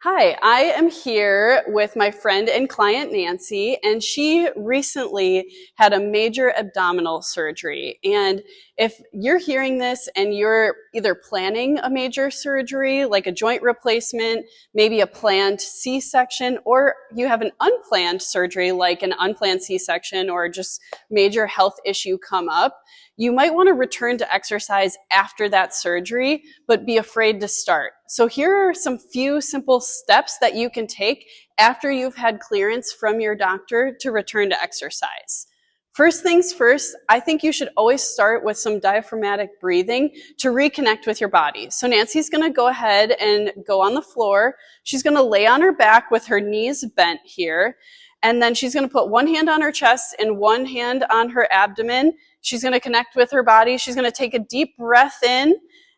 Hi, I am here with my friend and client Nancy, and she recently had a major abdominal surgery. And if you're hearing this and you're either planning a major surgery, like a joint replacement, maybe a planned C-section, or you have an unplanned surgery, like an unplanned C-section or just major health issue come up, you might want to return to exercise after that surgery, but be afraid to start. So here are some few simple steps that you can take after you've had clearance from your doctor to return to exercise. First things first, I think you should always start with some diaphragmatic breathing to reconnect with your body. So Nancy's going to go ahead and go on the floor. She's going to lay on her back with her knees bent here. And then she's going to put one hand on her chest and one hand on her abdomen. She's going to connect with her body. She's going to take a deep breath in,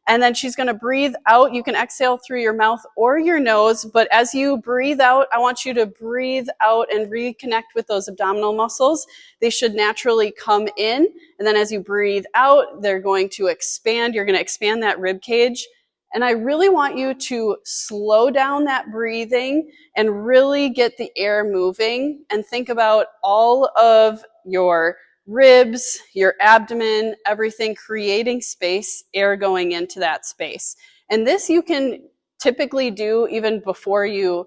and then she's going to breathe out. You can exhale through your mouth or your nose, but as you breathe out, I want you to breathe out and reconnect with those abdominal muscles. They should naturally come in, and then as you breathe out, they're going to expand. You're going to expand that rib cage. And I really want you to slow down that breathing and really get the air moving and think about all of your ribs, your abdomen, everything creating space, air going into that space. And this you can typically do even before you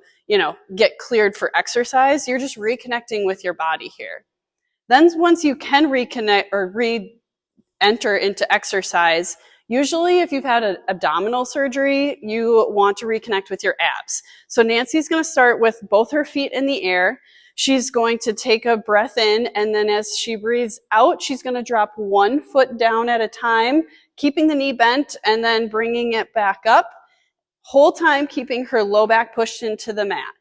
get cleared for exercise. You're just reconnecting with your body here. Then once you can reconnect or re-enter into exercise, usually if you've had an abdominal surgery, you want to reconnect with your abs. So Nancy's going to start with both her feet in the air. She's going to take a breath in, and then as she breathes out, she's going to drop one foot down at a time, keeping the knee bent and then bringing it back up, whole time keeping her low back pushed into the mat.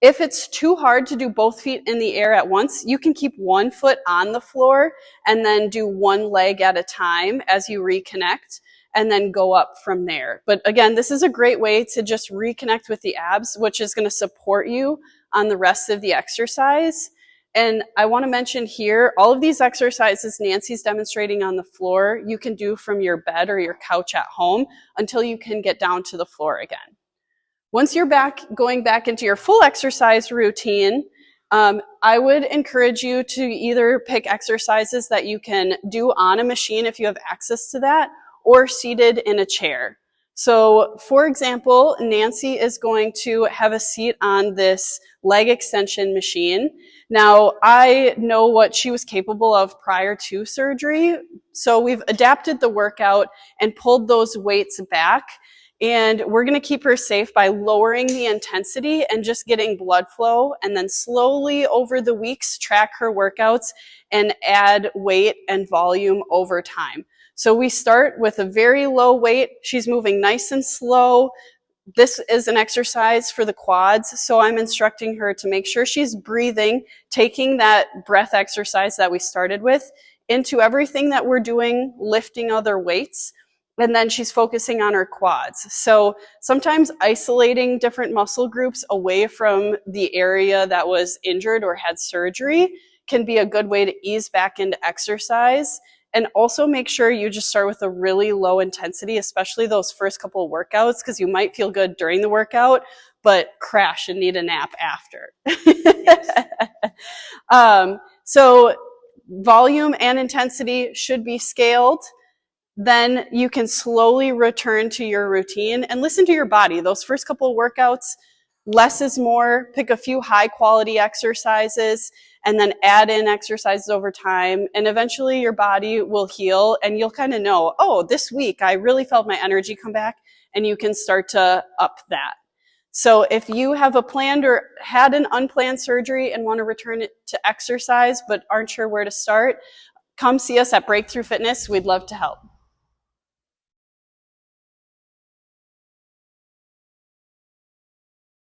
If it's too hard to do both feet in the air at once, you can keep one foot on the floor and then do one leg at a time as you reconnect and then go up from there. But again, this is a great way to just reconnect with the abs, which is going to support you on the rest of the exercise. And I want to mention here, all of these exercises Nancy's demonstrating on the floor, you can do from your bed or your couch at home until you can get down to the floor again. Once you're going back into your full exercise routine, I would encourage you to either pick exercises that you can do on a machine if you have access to that, or seated in a chair. So for example, Nancy is going to have a seat on this leg extension machine. Now, I know what she was capable of prior to surgery, so we've adapted the workout and pulled those weights back. And we're going to keep her safe by lowering the intensity and just getting blood flow, and then slowly over the weeks track her workouts and add weight and volume over time. So we start with a very low weight. She's moving nice and slow. This is an exercise for the quads, so I'm instructing her to make sure she's breathing, taking that breath exercise that we started with into everything that we're doing, lifting other weights. And then she's focusing on her quads. So sometimes isolating different muscle groups away from the area that was injured or had surgery can be a good way to ease back into exercise. And also make sure you just start with a really low intensity, especially those first couple of workouts, because you might feel good during the workout, but crash and need a nap after. So volume and intensity should be scaled. Then you can slowly return to your routine and listen to your body. Those first couple of workouts, less is more. Pick a few high quality exercises and then add in exercises over time. And eventually your body will heal and you'll kind of know, oh, this week I really felt my energy come back, and you can start to up that. So if you have a planned or had an unplanned surgery and want to return it to exercise but aren't sure where to start, come see us at Breakthrough Fitness. We'd love to help.